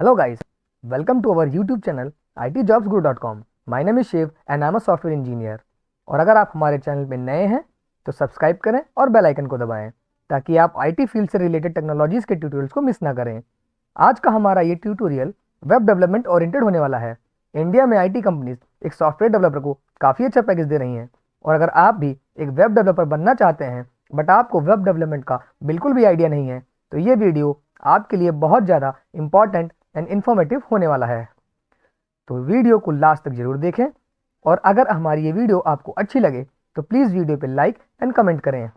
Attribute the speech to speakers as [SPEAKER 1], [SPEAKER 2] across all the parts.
[SPEAKER 1] Hello guys, welcome to our YouTube channel itjobsguru.com. My name is Shiv and I'm a software engineer. और अगर आप हमारे channel में नए हैं तो सब्सक्राइब करें और बेल आइकन को दबाएं ताकि आप आईटी फील्ड से रिलेटेड टेक्नोलॉजीज़ के ट्यूटोरियल्स को मिस ना करें। आज का हमारा ये ट्यूटोरियल वेब डेवलपमेंट ओरिएंटेड होने वाला है। इंडिया में आईटी कंपनीज एक सॉफ्टवेयर डेवलपर को काफ़ी अच्छा पैकेज दे रही हैं और अगर आप भी एक वेब डेवलपर बनना चाहते हैं बट आपको वेब डेवलपमेंट का बिल्कुल भी आइडिया नहीं है तो ये वीडियो आपके लिए बहुत ज़्यादा इंपॉर्टेंट एंड इन्फॉर्मेटिव होने वाला है। तो वीडियो को लास्ट तक जरूर देखें और अगर हमारी ये वीडियो आपको अच्छी लगे तो प्लीज़ वीडियो पे लाइक एंड कमेंट करें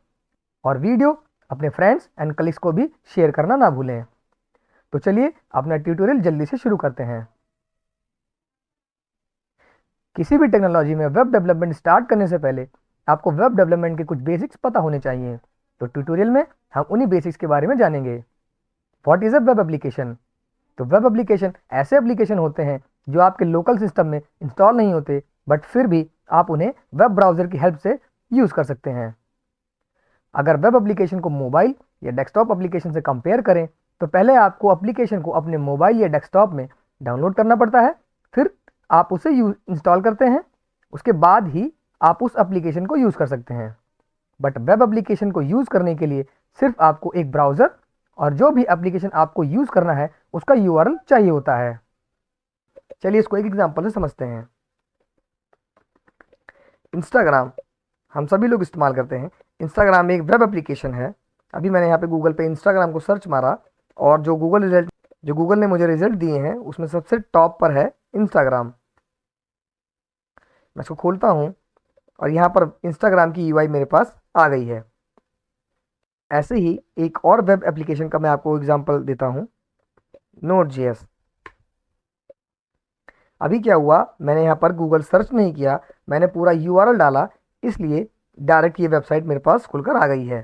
[SPEAKER 1] और वीडियो अपने फ्रेंड्स एंड कलीग्स को भी शेयर करना ना भूलें। तो चलिए अपना ट्यूटोरियल जल्दी से शुरू करते हैं। किसी भी टेक्नोलॉजी में वेब डेवलपमेंट स्टार्ट करने से पहले आपको वेब डेवलपमेंट के कुछ बेसिक्स पता होने चाहिए। तो ट्यूटोरियल में हम उन्हीं बेसिक्स के बारे में जानेंगे। What is a web application? तो वेब एप्लीकेशन ऐसे एप्लीकेशन होते हैं जो आपके लोकल सिस्टम में इंस्टॉल नहीं होते बट फिर भी आप उन्हें वेब ब्राउज़र की हेल्प से यूज़ कर सकते हैं। अगर वेब एप्लीकेशन को मोबाइल या डेस्कटॉप एप्लीकेशन से कंपेयर करें तो पहले आपको एप्लीकेशन को अपने मोबाइल या डेस्कटॉप में डाउनलोड करना पड़ता है, फिर आप उसे इंस्टॉल करते हैं, उसके बाद ही आप उस एप्लीकेशन को यूज़ कर सकते हैं। बट वेब एप्लीकेशन को यूज़ करने के लिए सिर्फ आपको एक ब्राउज़र और जो भी एप्लीकेशन आपको यूज़ करना है उसका यूआरएल चाहिए होता है। चलिए इसको एक एग्जांपल से समझते हैं। इंस्टाग्राम हम सभी लोग इस्तेमाल करते हैं। इंस्टाग्राम एक वेब एप्लीकेशन है। अभी मैंने यहाँ पे गूगल पे इंस्टाग्राम को सर्च मारा और जो गूगल ने मुझे रिजल्ट दिए हैं उसमें सबसे टॉप पर है इंस्टाग्राम। मैं इसको खोलता हूँ और यहाँ पर इंस्टाग्राम की यूआई मेरे पास आ गई है। ऐसे ही एक और वेब एप्लीकेशन का मैं आपको एग्जांपल देता हूँ, Node.js। अभी क्या हुआ, मैंने यहाँ पर गूगल सर्च नहीं किया, मैंने पूरा यूआरएल डाला, इसलिए डायरेक्ट ये वेबसाइट मेरे पास खुलकर आ गई है।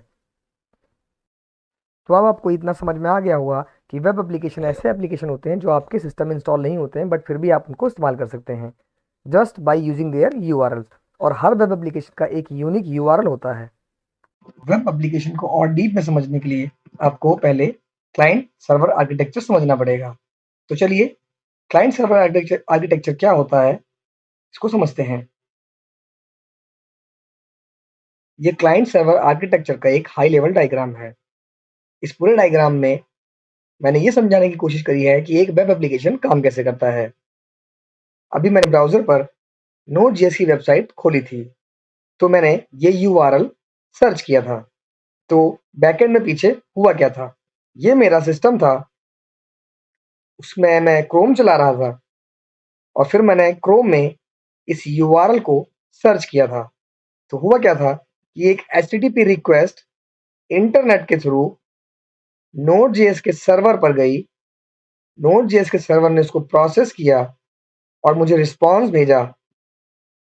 [SPEAKER 1] तो अब आपको इतना समझ में आ गया होगा कि वेब एप्लीकेशन ऐसे एप्लीकेशन होते हैं जो आपके सिस्टम में इंस्टॉल नहीं होते हैं बट फिर भी आप उनको इस्तेमाल कर सकते हैं just by using their URL. और हर वेब एप्लीकेशन का एक यूनिक यूआरएल होता है। वेब एप्लीकेशन को और डीप में समझने के लिए आपको पहले क्लाइंट सर्वर आर्किटेक्चर समझना पड़ेगा। तो चलिए क्लाइंट सर्वर आर्किटेक्चर क्या होता है इसको समझते हैं। ये क्लाइंट सर्वर आर्किटेक्चर का एक हाई लेवल डायग्राम है। इस पूरे डायग्राम में मैंने ये समझाने की कोशिश करी है कि एक वेब एप्लीकेशन काम कैसे करता है। अभी मैंने ब्राउज़र पर Node.js की वेबसाइट खोली थी, तो मैंने ये यूआरएल सर्च किया था। तो बैकएंड में पीछे हुआ क्या था, ये मेरा सिस्टम था, उसमें मैं क्रोम चला रहा था और फिर मैंने क्रोम में इस यूआरएल को सर्च किया था। तो हुआ क्या था कि एक एचटीटीपी रिक्वेस्ट इंटरनेट के थ्रू Node.js के सर्वर पर गई। Node.js के सर्वर ने उसको प्रोसेस किया और मुझे रिस्पॉन्स भेजा।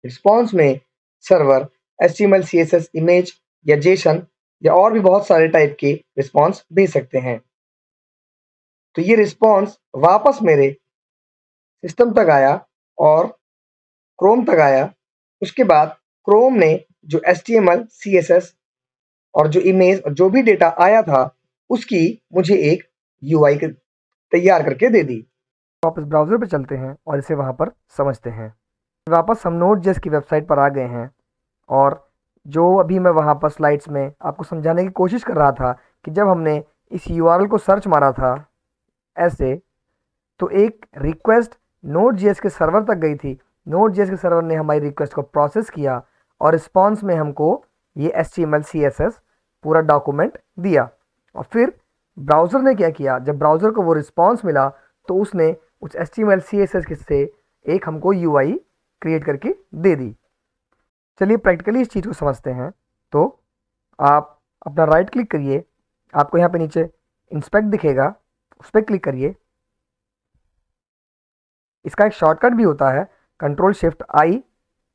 [SPEAKER 1] रिस्पॉन्स में सर्वर HTML, CSS, इमेज या जेसन या और भी बहुत सारे टाइप के रिस्पॉन्स भेज सकते हैं। तो ये रिस्पॉन्स वापस मेरे सिस्टम तक आया और क्रोम तक आया। उसके बाद क्रोम ने जो HTML, CSS और जो इमेज और जो भी डेटा आया था उसकी मुझे एक यूआई तैयार करके दे दी। वापस ब्राउज़र पे चलते हैं और इसे वहाँ पर समझते हैं। वापस हम Node.js की वेबसाइट पर आ गए हैं और जो अभी मैं वहाँ पर स्लाइड्स में आपको समझाने की कोशिश कर रहा था कि जब हमने इस यूआरएल को सर्च मारा था ऐसे, तो एक रिक्वेस्ट Node.js के सर्वर तक गई थी। Node.js के सर्वर ने हमारी रिक्वेस्ट को प्रोसेस किया और रिस्पॉन्स में हमको ये HTML, CSS पूरा डॉक्यूमेंट दिया। और फिर ब्राउज़र ने क्या किया, जब ब्राउज़र को वो रिस्पॉन्स मिला तो उसने उस HTML, CSS से एक हमको यूआई क्रिएट करके दे दी। चलिए प्रैक्टिकली इस चीज़ को समझते हैं। तो आप अपना राइट क्लिक करिए, आपको यहाँ पे नीचे इंस्पेक्ट दिखेगा, उस पर क्लिक करिए। इसका एक शॉर्टकट भी होता है, Ctrl+Shift+I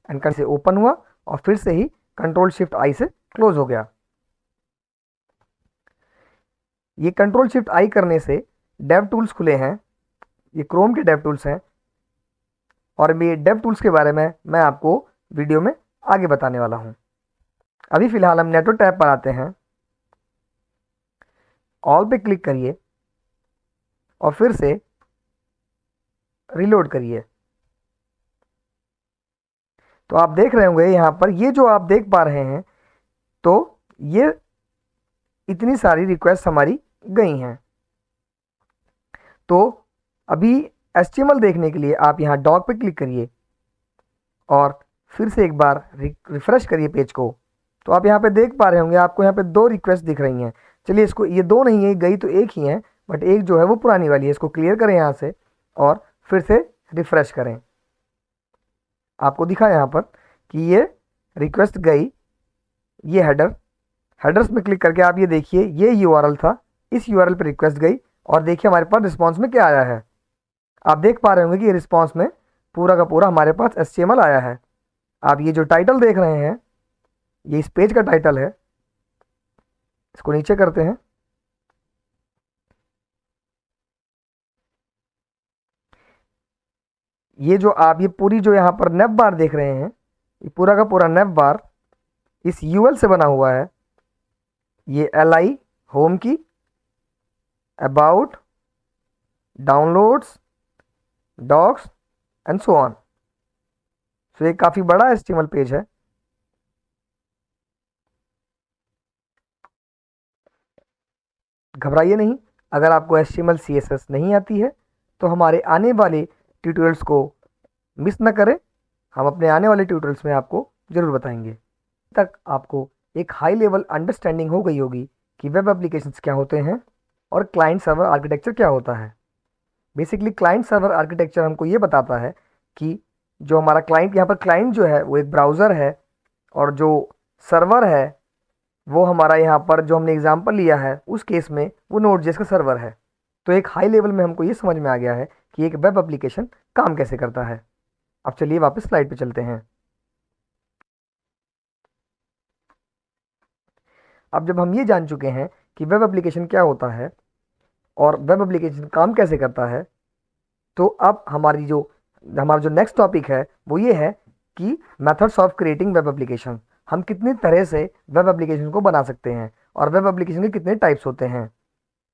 [SPEAKER 1] एंड से ओपन हुआ और फिर से ही Ctrl+Shift+I से क्लोज हो गया। ये Ctrl+Shift+I करने से डेव टूल्स खुले हैं, ये क्रोम के डेव टूल्स हैं और ये डेव टूल्स के बारे में मैं आपको वीडियो में आगे बताने वाला हूँ। अभी फ़िलहाल हम नेटवर्क टैब पर आते हैं, ऑल पे क्लिक करिए और फिर से रिलोड करिए। तो आप देख रहे होंगे यहाँ पर ये जो आप देख पा रहे हैं, तो ये इतनी सारी रिक्वेस्ट हमारी गई हैं। तो अभी HTML देखने के लिए आप यहाँ डॉक पे क्लिक करिए और फिर से एक बार रिफ्रेश करिए पेज को। तो आप यहाँ पे देख पा रहे होंगे, आपको यहाँ पे 2 रिक्वेस्ट दिख रही हैं। चलिए इसको, ये 2 नहीं है, गई तो एक ही है, बट एक जो है वो पुरानी वाली है। इसको क्लियर करें यहाँ से और फिर से रिफ्रेश करें। आपको दिखा यहाँ पर कि ये रिक्वेस्ट गई, ये हेडर्स में क्लिक करके आप ये देखिए, ये URL था, इस URL पे रिक्वेस्ट गई और देखिए हमारे पास रिस्पॉन्स में क्या आया है। आप देख पा रहे होंगे कि ये रिस्पॉन्स में पूरा का पूरा हमारे पास HTML आया है। आप ये जो टाइटल देख रहे हैं, ये इस पेज का टाइटल है। इसको नीचे करते हैं। ये जो आप ये पूरी जो यहाँ पर नेव बार देख रहे हैं, ये पूरा का पूरा नेव बार इस UL से बना हुआ है। ये LI होम की, about, downloads, docs and so on. So ये काफ़ी बड़ा HTML पेज है। घबराइए नहीं, अगर आपको HTML CSS नहीं आती है तो हमारे आने वाले ट्यूटोरियल्स को मिस न करें। हम अपने आने वाले ट्यूटोरियल्स में आपको ज़रूर बताएंगे। तक आपको एक हाई लेवल अंडरस्टैंडिंग हो गई होगी कि वेब एप्लीकेशंस क्या होते हैं और क्लाइंट सर्वर आर्किटेक्चर क्या होता है। बेसिकली क्लाइंट सर्वर आर्किटेक्चर हमको ये बताता है कि जो हमारा क्लाइंट, यहाँ पर क्लाइंट जो है वो एक ब्राउज़र है और जो सर्वर है वो हमारा, यहाँ पर जो हमने एग्जांपल लिया है उस केस में वो नोड.जेएस का सर्वर है। तो एक हाई लेवल में हमको ये समझ में आ गया है कि एक वेब एप्लीकेशन काम कैसे करता है। अब चलिए वापस स्लाइड पे चलते हैं। अब जब हम ये जान चुके हैं कि वेब एप्लीकेशन क्या होता है और वेब एप्लीकेशन काम कैसे करता है, तो अब हमारा जो नेक्स्ट टॉपिक है वो ये है कि methods of creating web application. हम कितनी तरह से वेब एप्लीकेशन को बना सकते हैं और वेब एप्लीकेशन के कितने टाइप्स होते हैं।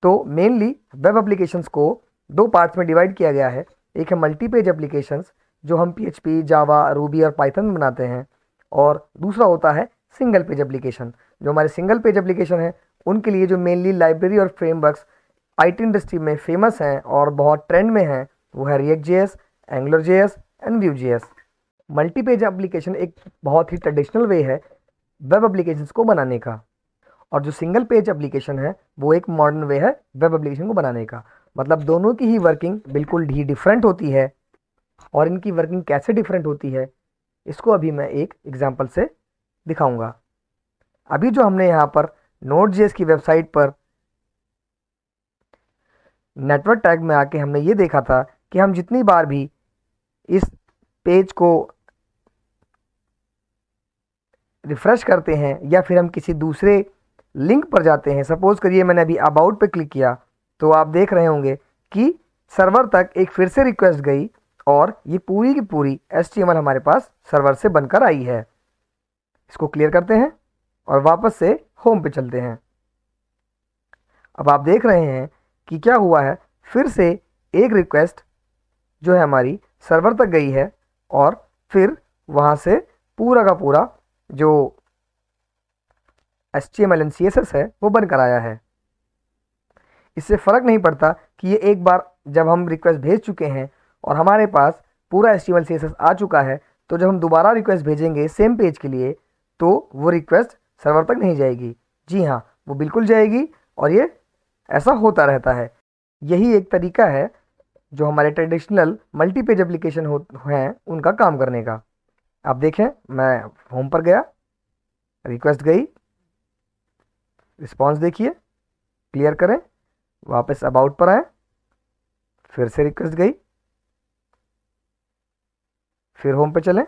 [SPEAKER 1] तो मेनली वेब एप्लीकेशंस को 2 पार्ट्स में डिवाइड किया गया है। एक है मल्टी पेज एप्लीकेशंस, जो हम PHP, जावा, रूबी और पाइथन में बनाते हैं, और दूसरा होता है सिंगल पेज एप्लीकेशन। जो हमारे सिंगल पेज एप्लीकेशन है उनके लिए जो मेनली लाइब्रेरी और फ्रेमवर्क्स IT इंडस्ट्री में फेमस हैं और बहुत ट्रेंड में हैं, वो है React.js, AngularJS and Vue.js। Multi page application एक बहुत ही ट्रेडिशनल वे है वेब एप्लीकेशंस को बनाने का, और जो सिंगल पेज एप्लीकेशन है वो एक मॉडर्न वे है वेब एप्लीकेशन को बनाने का। मतलब दोनों की ही वर्किंग बिल्कुल ही डिफरेंट होती है, और इनकी वर्किंग कैसे डिफरेंट होती है इसको अभी मैं एक एग्जांपल से दिखाऊंगा। अभी जो हमने यहाँ पर नोड.जेएस की वेबसाइट पर नेटवर्क टैग में आके हमने ये देखा था कि हम जितनी बार भी इस पेज को रिफ्रेश करते हैं या फिर हम किसी दूसरे लिंक पर जाते हैं, सपोज करिए मैंने अभी अबाउट पे क्लिक किया, तो आप देख रहे होंगे कि सर्वर तक एक फिर से रिक्वेस्ट गई और ये पूरी की पूरी HTML हमारे पास सर्वर से बनकर आई है। इसको क्लियर करते हैं और वापस से होम पे चलते हैं। अब आप देख रहे हैं कि क्या हुआ है, फिर से एक रिक्वेस्ट जो है हमारी सर्वर तक गई है और फिर वहाँ से पूरा का पूरा जो HTML एंड CSS है वो बनकर आया है। इससे फ़र्क नहीं पड़ता कि ये एक बार जब हम रिक्वेस्ट भेज चुके हैं और हमारे पास पूरा HTML CSS आ चुका है, तो जब हम दोबारा रिक्वेस्ट भेजेंगे सेम पेज के लिए तो वो रिक्वेस्ट सर्वर तक नहीं जाएगी। जी हाँ, वो बिल्कुल जाएगी, और ये ऐसा होता रहता है। यही एक तरीका है जो हमारे ट्रेडिशनल मल्टी पेज एप्लीकेशन हैं उनका काम करने का। आप देखें, मैं होम पर गया, रिक्वेस्ट गई, रिस्पॉन्स देखिए, क्लियर करें, वापस अबाउट पर आए, फिर से रिक्वेस्ट गई, फिर होम पे चलें,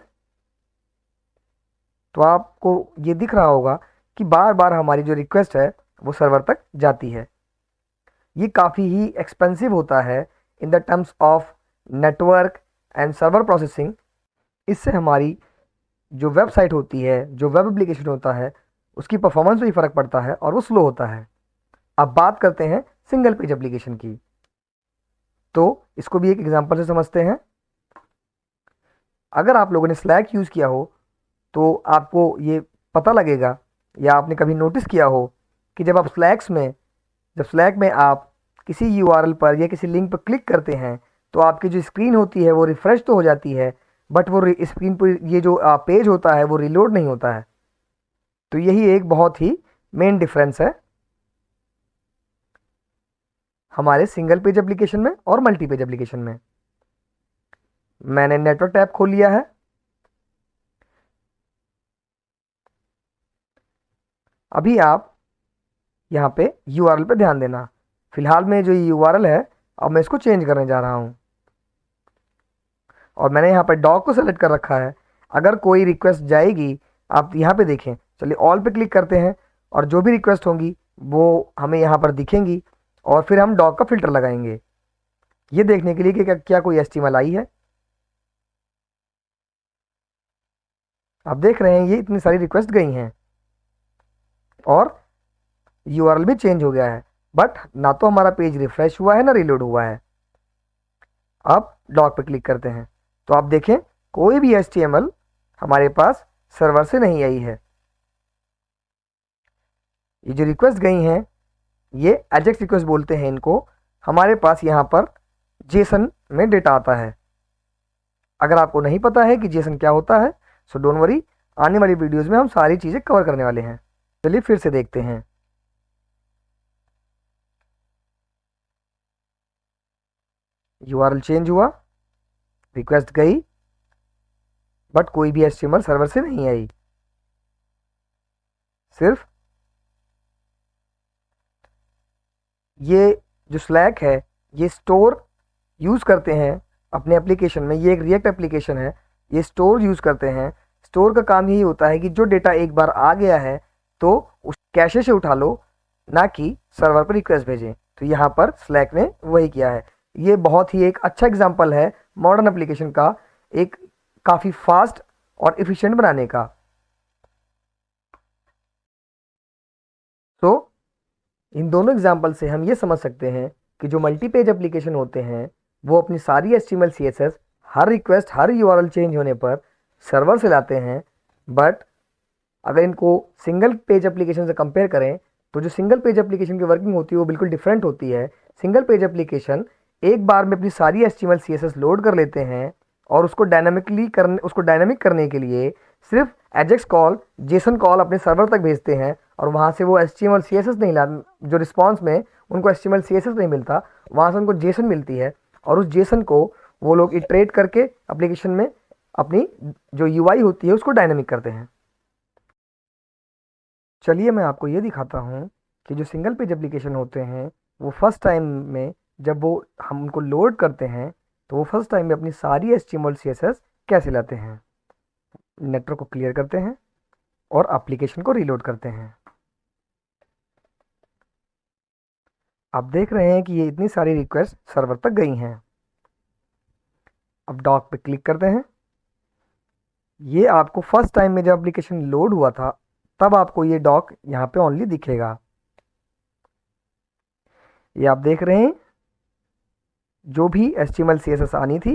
[SPEAKER 1] तो आपको ये दिख रहा होगा कि बार बार हमारी जो रिक्वेस्ट है वो सर्वर तक जाती है। ये काफ़ी ही एक्सपेंसिव होता है in the terms of network and server processing. इससे हमारी जो वेबसाइट होती है, जो वेब एप्लीकेशन होता है, उसकी परफॉर्मेंस पे भी फ़र्क पड़ता है और वो स्लो होता है। अब बात करते हैं सिंगल पेज एप्लीकेशन की। तो इसको भी एक एग्जांपल से समझते हैं। अगर आप लोगों ने स्लैक यूज़ किया हो तो आपको ये पता लगेगा, या आपने कभी नोटिस किया हो कि जब स्लैक में आप किसी यूआरएल पर या किसी लिंक पर क्लिक करते हैं तो आपकी जो स्क्रीन होती है वो रिफ़्रेश तो हो जाती है, बट वो स्क्रीन पर ये जो पेज होता है वो रिलोड नहीं होता है। तो यही एक बहुत ही मेन डिफरेंस है हमारे सिंगल पेज एप्लीकेशन में और मल्टी पेज एप्लीकेशन में। मैंने नेटवर्क टैब खोल लिया है। अभी आप यहाँ पे यूआरएल पे ध्यान देना। फिलहाल में जो यूआरएल है, अब मैं इसको चेंज करने जा रहा हूँ और मैंने यहाँ पर डॉग को सेलेक्ट कर रखा है। अगर कोई रिक्वेस्ट जाएगी, आप यहाँ पे देखें, चलिए ऑल पे क्लिक करते हैं और जो भी रिक्वेस्ट होंगी वो हमें यहाँ पर दिखेंगी और फिर हम डॉग का फिल्टर लगाएंगे ये देखने के लिए कि क्या कोई एचटीएमएल आई है। आप देख रहे हैं ये इतनी सारी रिक्वेस्ट गई हैं और यूआरएल भी चेंज हो गया है, बट ना तो हमारा पेज रिफ्रेश हुआ है ना रिलोड हुआ है। अब डॉग पे क्लिक करते हैं तो आप देखें कोई भी एचटीएमएल हमारे पास सर्वर से नहीं आई है। ये जो रिक्वेस्ट गई हैं ये एजेक्स रिक्वेस्ट बोलते हैं इनको। हमारे पास यहाँ पर जेसन में डेटा आता है। अगर आपको नहीं पता है कि जेसन क्या होता है, सो डोंट वरी, आने वाली वीडियोस में हम सारी चीज़ें कवर करने वाले हैं। चलिए फिर से देखते हैं। यूआरएल चेंज हुआ, रिक्वेस्ट गई, बट कोई भी एचटीएमएल सर्वर से नहीं आई। सिर्फ ये जो स्लैक है ये स्टोर यूज़ करते हैं अपने एप्लीकेशन में। ये एक रिएक्ट एप्लीकेशन है, ये स्टोर यूज़ करते हैं। स्टोर का काम यही होता है कि जो डेटा एक बार आ गया है तो उस कैशे से उठा लो, ना कि सर्वर पर रिक्वेस्ट भेजें। तो यहाँ पर स्लैक ने वही किया है। ये बहुत ही एक अच्छा एग्जाम्पल है मॉडर्न एप्लीकेशन का, एक काफ़ी फास्ट और इफ़िशिएंट बनाने का। तो इन दोनों एग्जाम्पल से हम ये समझ सकते हैं कि जो मल्टी पेज एप्लीकेशन होते हैं वो अपनी सारी एचटीएमएल सीएसएस हर रिक्वेस्ट हर यूआरएल चेंज होने पर सर्वर से लाते हैं। बट अगर इनको सिंगल पेज एप्लीकेशन से कंपेयर करें तो जो सिंगल पेज एप्लीकेशन की वर्किंग होती है वो बिल्कुल डिफरेंट होती है। सिंगल पेज एप्लीकेशन एक बार में अपनी सारी एचटीएमएल सीएसएस लोड कर लेते हैं और उसको डायनामिक करने के लिए सिर्फ एजेक्स कॉल जेसन कॉल अपने सर्वर तक भेजते हैं और वहाँ से वो एचटीएमएल सीएसएस नहीं ला, जो रिस्पॉन्स में उनको एचटीएमएल सीएसएस नहीं मिलता, वहाँ से उनको जेसन मिलती है और उस जेसन को वो लोग इटरेट करके एप्लीकेशन में अपनी जो यूआई होती है उसको डायनामिक करते हैं। चलिए मैं आपको ये दिखाता हूँ कि जो सिंगल पेज एप्लीकेशन होते हैं वो फर्स्ट टाइम में जब वो हम उनको लोड करते हैं तो वो फर्स्ट टाइम में अपनी सारी एचटीएमएल सीएसएस कैसे लाते हैं। नेटवर्क को क्लियर करते हैं और एप्लीकेशन को रीलोड करते हैं। आप देख रहे हैं कि ये इतनी सारी रिक्वेस्ट सर्वर तक गई हैं। अब डॉक पे क्लिक करते हैं। ये आपको फर्स्ट टाइम में जब एप्लीकेशन लोड हुआ था तब आपको ये डॉक यहाँ पे ओनली दिखेगा। ये आप देख रहे हैं जो भी HTML CSS आनी थी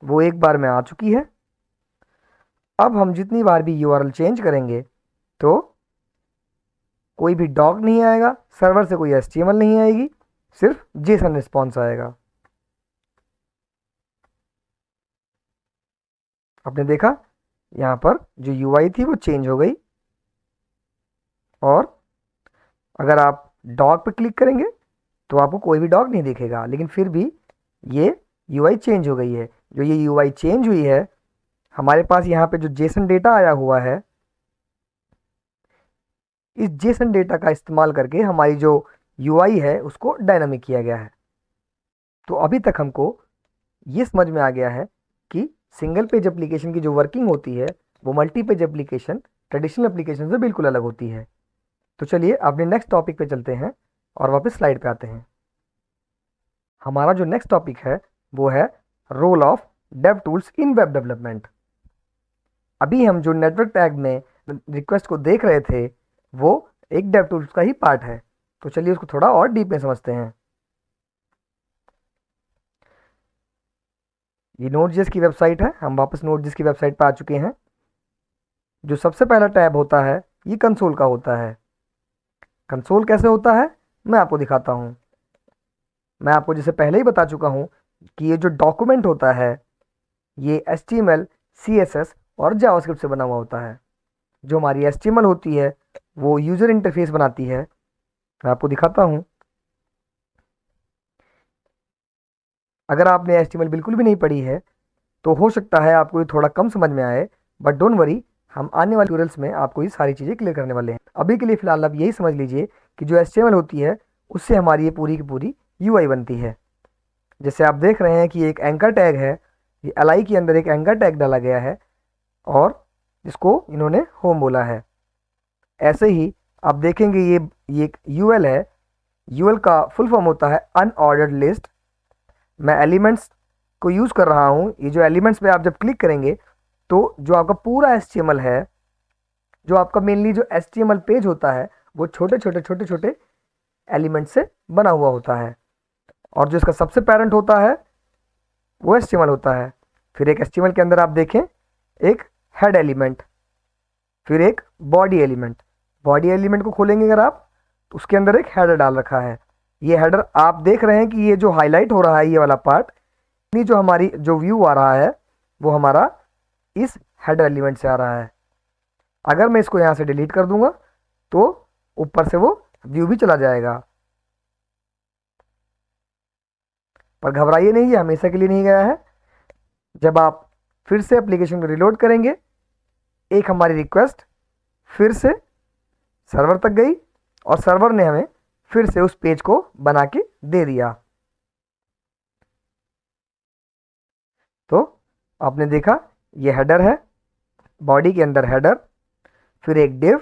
[SPEAKER 1] वो एक बार में आ चुकी है। अब हम जितनी बार भी URL चेंज करेंगे तो कोई भी डॉक नहीं आएगा, सर्वर से कोई HTML नहीं आएगी, सिर्फ जेसन रिस्पॉन्स आएगा। आपने देखा यहाँ पर जो UI थी वो चेंज हो गई और अगर आप डॉग पे क्लिक करेंगे तो आपको कोई भी डॉग नहीं दिखेगा, लेकिन फिर भी ये UI चेंज हो गई है। जो ये UI चेंज हुई है, हमारे पास यहाँ पे जो जेसन डेटा आया हुआ है, इस जेसन डेटा का इस्तेमाल करके हमारी जो UI है उसको डायनामिक किया गया है। तो अभी तक हमको ये समझ में आ गया है कि सिंगल पेज एप्लीकेशन की जो वर्किंग होती है वो multi page application traditional application से बिल्कुल अलग होती है। तो चलिए अपने नेक्स्ट टॉपिक पे चलते हैं और वापस स्लाइड पे आते हैं। हमारा जो नेक्स्ट टॉपिक है वो है role of dev tools in web development. अभी हम जो नेटवर्क टैग में रिक्वेस्ट को देख रहे थे वो एक डेव टूल्स का ही पार्ट है। तो चलिए उसको थोड़ा और डीप में समझते हैं। ये नोड.जेएस की वेबसाइट है, हम वापस नोड.जेएस की वेबसाइट पर आ चुके हैं। जो सबसे पहला टैब होता है ये कंसोल का होता है। कंसोल कैसे होता है मैं आपको दिखाता हूँ। मैं आपको जैसे पहले ही बता चुका हूँ कि ये जो डॉक्यूमेंट होता है ये HTML, CSS और जावास्क्रिप्ट से बना हुआ होता है। जो हमारी HTML होती है वो यूज़र इंटरफेस बनाती है। मैं आपको दिखाता हूँ। अगर आपने HTML बिल्कुल भी नहीं पढ़ी है तो हो सकता है आपको ये थोड़ा कम समझ में आए, बट डोंट वरी, हम आने वाले ट्यूटोरियल्स में आपको ये सारी चीज़ें क्लियर करने वाले हैं। अभी के लिए फ़िलहाल आप यही समझ लीजिए कि जो HTML होती है उससे हमारी ये पूरी की पूरी UI बनती है। जैसे आप देख रहे हैं कि एक एंकर टैग है, ये LI के अंदर एक एंकर टैग डाला गया है और जिसको इन्होंने होम बोला है। ऐसे ही आप देखेंगे ये एक UL है। UL का फुल फॉर्म होता है अनऑर्डर्ड लिस्ट। मैं एलिमेंट्स को यूज़ कर रहा हूँ। ये जो एलिमेंट्स पे आप जब क्लिक करेंगे तो जो आपका पूरा HTML है, जो आपका मेनली जो HTML पेज होता है वो छोटे छोटे छोटे छोटे एलिमेंट से बना हुआ होता है। और जो इसका सबसे पेरेंट होता है वो HTML होता है। फिर एक HTML के अंदर आप देखें एक हेड एलिमेंट, फिर एक बॉडी एलिमेंट। बॉडी एलिमेंट को खोलेंगे अगर आप तो उसके अंदर एक हेडर डाल रखा है। ये हेडर आप देख रहे हैं कि ये जो हाईलाइट हो रहा है ये वाला पार्ट, ये जो हमारी जो व्यू आ रहा है वो हमारा इस हेडर एलिमेंट से आ रहा है। अगर मैं इसको यहाँ से डिलीट कर दूंगा तो ऊपर से वो व्यू भी चला जाएगा। पर घबराइए नहीं, ये हमेशा के लिए नहीं गया है। जब आप फिर से एप्लीकेशन को रिलोड करेंगे एक हमारी रिक्वेस्ट फिर से सर्वर तक गई और सर्वर ने हमें फिर से उस पेज को बना के दे दिया। तो आपने देखा ये हेडर है, बॉडी के अंदर हेडर, फिर एक डिव,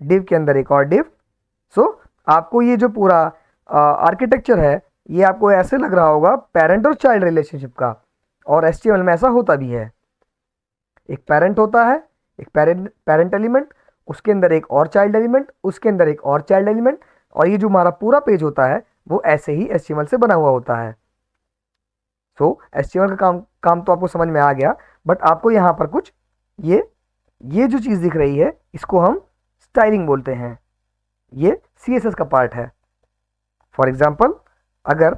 [SPEAKER 1] डिव के अंदर एक और डिव। सो आपको ये जो पूरा आर्किटेक्चर है ये आपको ऐसे लग रहा होगा पेरेंट और चाइल्ड रिलेशनशिप का, और HTML में ऐसा होता भी है। एक पेरेंट होता है, एक पेरेंट एलिमेंट, उसके अंदर एक और चाइल्ड एलिमेंट, उसके अंदर एक और चाइल्ड एलिमेंट, और ये जो हमारा पूरा पेज होता है वो ऐसे ही HTML से बना हुआ होता है। सो HTML का काम काम तो आपको समझ में आ गया, बट आपको यहाँ पर कुछ ये जो चीज़ दिख रही है इसको हम स्टाइलिंग बोलते हैं। ये CSS का पार्ट है। फॉर एग्जाम्पल अगर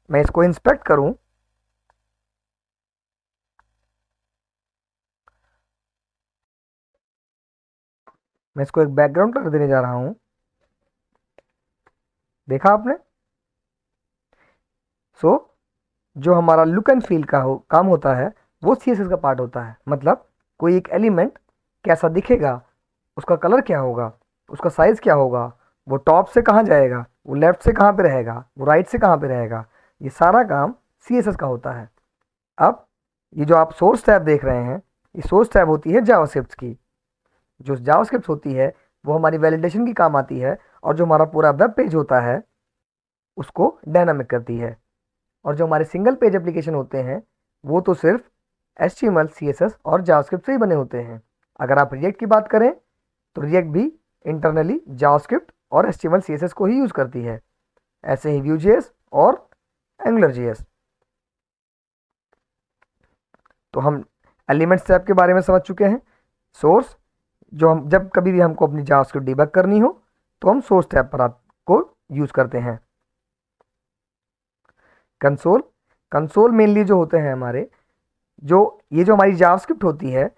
[SPEAKER 1] मैं इसको इंस्पेक्ट करूं, मैं इसको एक बैकग्राउंड कलर देने जा रहा हूं। देखा आपने? सो जो हमारा लुक एंड फील का काम होता है वो CSS का पार्ट होता है। मतलब कोई एक एलिमेंट कैसा दिखेगा, उसका कलर क्या होगा, उसका साइज क्या होगा, वो टॉप से कहाँ जाएगा, वो लेफ्ट से कहाँ पे रहेगा, वो राइट से कहाँ पे रहेगा, ये सारा काम CSS का होता है। अब ये जो आप सोर्स टैब देख रहे हैं ये सोर्स टैब होती है जावास्क्रिप्ट की। जो जावास्क्रिप्ट होती है वो हमारी वैलिडेशन की काम आती है, और जो हमारा पूरा वेब पेज होता है उसको डायनामिक करती है। और जो हमारे सिंगल पेज एप्लीकेशन होते हैं वो तो सिर्फ HTML, CSS और जावास्क्रिप्ट से ही बने होते हैं। अगर आप रिएक्ट की बात करें तो रिएक्ट भी इंटरनली जावास्क्रिप्ट और HTML, CSS को ही यूज़ करती है। ऐसे ही Vue.js और AngularJS। तो हम एलिमेंट्स टैब के बारे में समझ चुके हैं। सोर्स, जो हम जब कभी भी हमको अपनी जावास्क्रिप्ट डिबग करनी हो तो हम सोर्स टैब पर को यूज़ करते हैं। कंसोल, कंसोल मेनली जो होते हैं हमारे, जो ये जो हमारी जावास्क्रिप्ट होती है,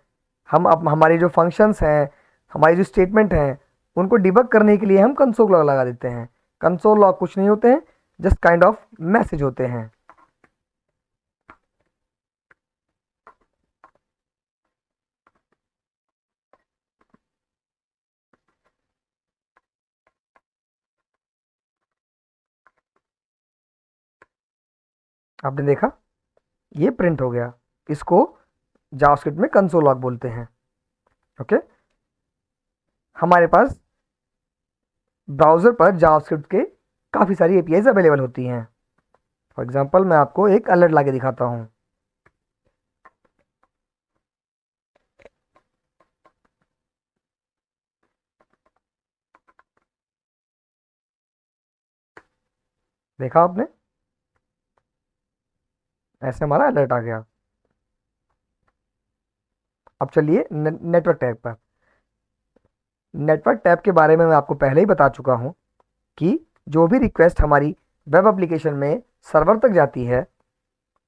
[SPEAKER 1] हम अब हमारे जो फंक्शंस हैं, हमारी जो स्टेटमेंट हैं, उनको डिबग करने के लिए हम कंसोल लॉग लगा देते हैं। कंसोल लॉग कुछ नहीं होते हैं, जस्ट काइंड ऑफ मैसेज होते हैं। आपने देखा ये प्रिंट हो गया, इसको जावास्क्रिप्ट में कंसोल लॉग बोलते हैं। ओके, हमारे पास ब्राउज़र पर जावास्क्रिप्ट के काफ़ी सारी APIs अवेलेबल होती हैं। फॉर एग्जांपल मैं आपको एक अलर्ट ला के दिखाता हूँ। देखा आपने? ऐसे हमारा अलर्ट आ गया। अब चलिए नेटवर्क टैब पर। नेटवर्क टैब के बारे में मैं आपको पहले ही बता चुका हूँ कि जो भी रिक्वेस्ट हमारी वेब एप्लीकेशन में सर्वर तक जाती है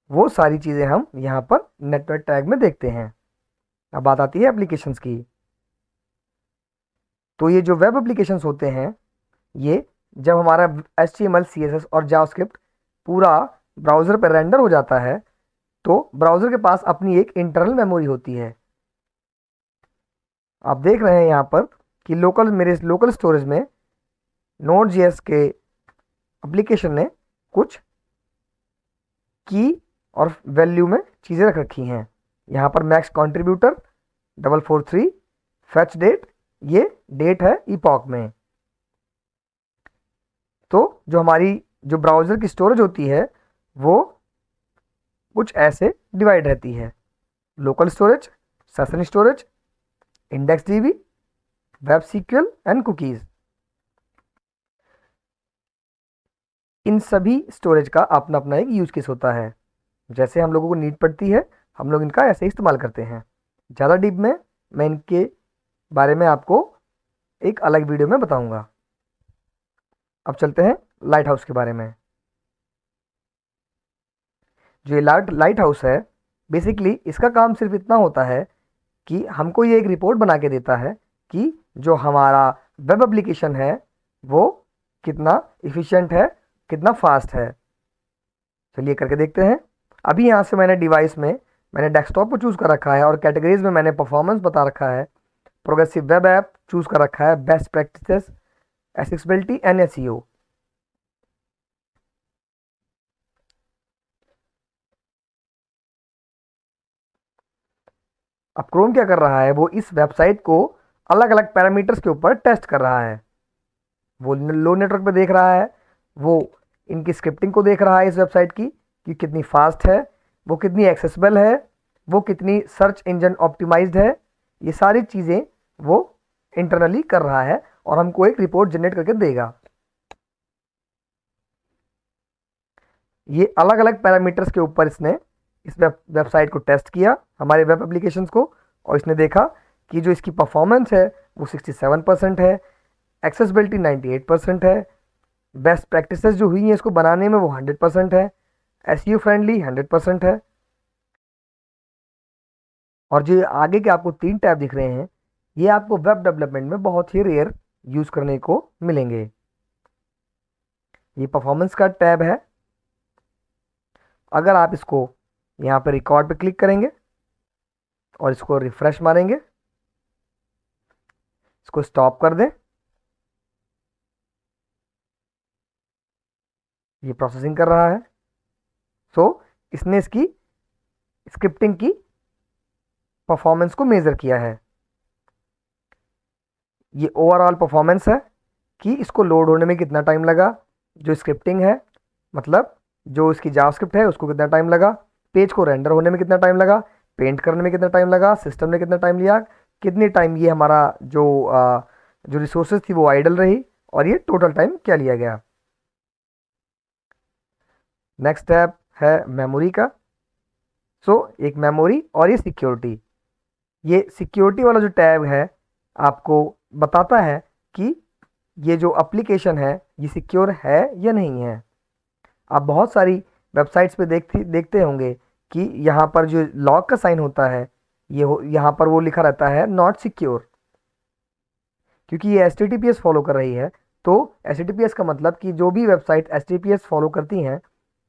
[SPEAKER 1] वो सारी चीज़ें हम यहाँ पर नेटवर्क टैग में देखते हैं। अब बात आती है एप्लीकेशंस की। तो ये जो वेब एप्लीकेशंस होते हैं ये जब हमारा HTML CSS और जावास्क्रिप्ट पूरा ब्राउज़र पर रेंडर हो जाता है तो ब्राउज़र के पास अपनी एक इंटरनल मेमोरी होती है। आप देख रहे हैं यहाँ पर कि मेरे लोकल स्टोरेज में Node.js के एप्लीकेशन ने कुछ की और वैल्यू में चीज़ें रख रखी हैं। यहाँ पर मैक्स कंट्रीब्यूटर 443 फैच डेट, ये डेट है इपॉक में। तो जो हमारी जो ब्राउज़र की स्टोरेज होती है वो कुछ ऐसे डिवाइड रहती है: local storage, session storage, index DB, web SQL and cookies. इन सभी स्टोरेज का अपना अपना एक यूज केस होता है। जैसे हम लोगों को नीड पड़ती है हम लोग इनका ऐसे इस्तेमाल करते हैं। ज़्यादा डीप में मैं इनके बारे में आपको एक अलग वीडियो में बताऊंगा। अब चलते हैं लाइट हाउस के बारे में। जो ये लाइट हाउस है बेसिकली इसका काम सिर्फ इतना होता है कि हमको ये एक रिपोर्ट बना के देता है कि जो हमारा वेब एप्लीकेशन है वो कितना इफ़िशिएंट है, कितना फास्ट है। चलिए करके देखते हैं। अभी यहाँ से मैंने डेस्कटॉप को चूज़ कर रखा है और कैटेगरीज में मैंने परफॉर्मेंस बता रखा है, प्रोग्रेसिव वेब ऐप चूज़ कर रखा है, best practices, accessibility and SEO. अब क्रोम क्या कर रहा है, वो इस वेबसाइट को अलग अलग पैरामीटर्स के ऊपर टेस्ट कर रहा है। वो लो नेटवर्क पे देख रहा है, वो इनकी स्क्रिप्टिंग को देख रहा है इस वेबसाइट की कि कितनी फास्ट है, वो कितनी एक्सेसिबल है, वो कितनी सर्च इंजन ऑप्टिमाइज्ड है। ये सारी चीज़ें वो इंटरनली कर रहा है और हमको एक रिपोर्ट जनरेट करके देगा। ये अलग अलग पैरामीटर्स के ऊपर इसने इस वेबसाइट को टेस्ट किया, हमारे वेब एप्लीकेशंस को, और इसने देखा कि जो इसकी परफॉर्मेंस है वो 67% है, एक्सेसिबिलिटी 98% है, बेस्ट प्रैक्टिसेस जो हुई हैं इसको बनाने में वो 100% है, एसईओ फ्रेंडली 100% है। और जो आगे के आपको 3 टैब दिख रहे हैं ये आपको वेब डेवलपमेंट में बहुत ही रेयर यूज़ करने को मिलेंगे। ये परफॉर्मेंस का टैब है। अगर आप इसको यहाँ पर रिकॉर्ड पे क्लिक करेंगे और इसको रिफ्रेश मारेंगे, इसको स्टॉप कर दें, ये प्रोसेसिंग कर रहा है। सो इसने इसकी स्क्रिप्टिंग की परफॉर्मेंस को मेज़र किया है। ये ओवरऑल परफॉर्मेंस है कि इसको लोड होने में कितना टाइम लगा, जो स्क्रिप्टिंग है मतलब जो इसकी जावास्क्रिप्ट है उसको कितना टाइम लगा, पेज को रेंडर होने में कितना टाइम लगा, पेंट करने में कितना टाइम लगा, सिस्टम ने कितना टाइम लिया, कितनी टाइम ये हमारा जो रिसोर्सेज थी वो आइडल रही, और ये टोटल टाइम क्या लिया गया। नेक्स्ट स्टेप है मेमोरी का। सो एक मेमोरी और ये सिक्योरिटी। ये सिक्योरिटी वाला जो टैब है आपको बताता है कि ये जो एप्लीकेशन है ये सिक्योर है या नहीं है। आप बहुत सारी वेबसाइट्स पे देखते होंगे कि यहाँ पर जो लॉक का साइन होता है यहाँ पर वो लिखा रहता है नॉट सिक्योर, क्योंकि ये HTTPS फॉलो कर रही है। तो HTTPS का मतलब कि जो भी वेबसाइट HTTPS फॉलो करती हैं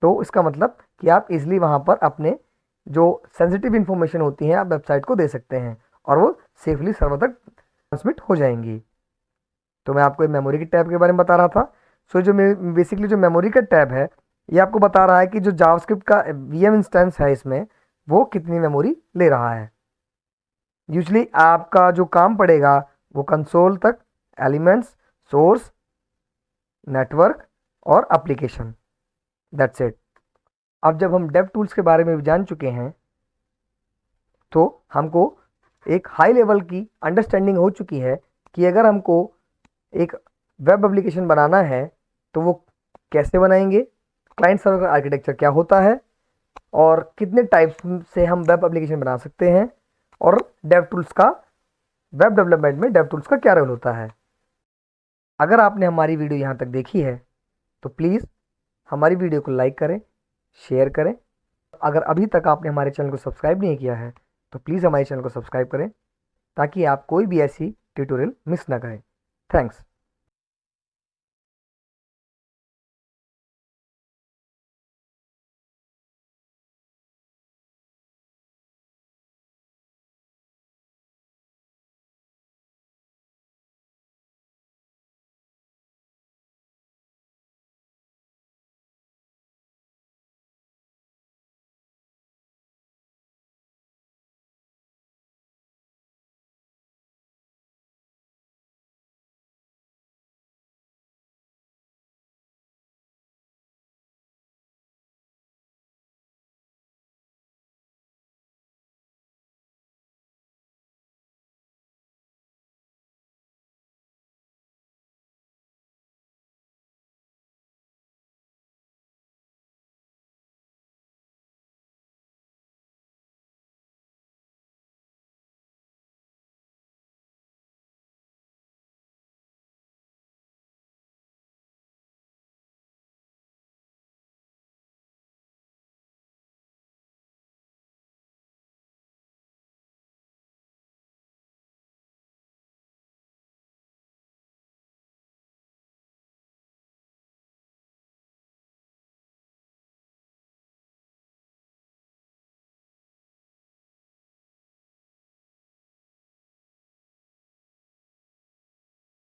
[SPEAKER 1] तो इसका मतलब कि आप इजीली वहाँ पर अपने जो सेंसिटिव इन्फॉर्मेशन होती हैं आप वेबसाइट को दे सकते हैं और वो सेफली सर्वर तक ट्रांसमिट हो जाएंगी। तो मैं आपको मेमोरी के टैब के बारे में बता रहा था। सो जो बेसिकली जो मेमोरी का टैब है ये आपको बता रहा है कि जो जावास्क्रिप्ट का VM इंस्टेंस है इसमें वो कितनी मेमोरी ले रहा है। यूजली आपका जो काम पड़ेगा वो कंसोल तक, एलिमेंट्स, सोर्स, नेटवर्क और एप्लीकेशन, दैट्स इट। अब जब हम डेव टूल्स के बारे में जान चुके हैं तो हमको एक हाई लेवल की अंडरस्टैंडिंग हो चुकी है कि अगर हमको एक वेब एप्लीकेशन बनाना है तो वो कैसे बनाएंगे, क्लाइंट सर्वर आर्किटेक्चर क्या होता है और कितने टाइप्स से हम वेब एप्लीकेशन बना सकते हैं, और डेवटूल्स का वेब डेवलपमेंट में डेवटूल्स का क्या रोल होता है। अगर आपने हमारी वीडियो यहाँ तक देखी है तो प्लीज़ हमारी वीडियो को लाइक करें, शेयर करें। अगर अभी तक आपने हमारे चैनल को सब्सक्राइब नहीं किया है तो प्लीज़ हमारे चैनल को सब्सक्राइब करें ताकि आप कोई भी ऐसी ट्यूटोरियल मिस ना करें। थैंक्स।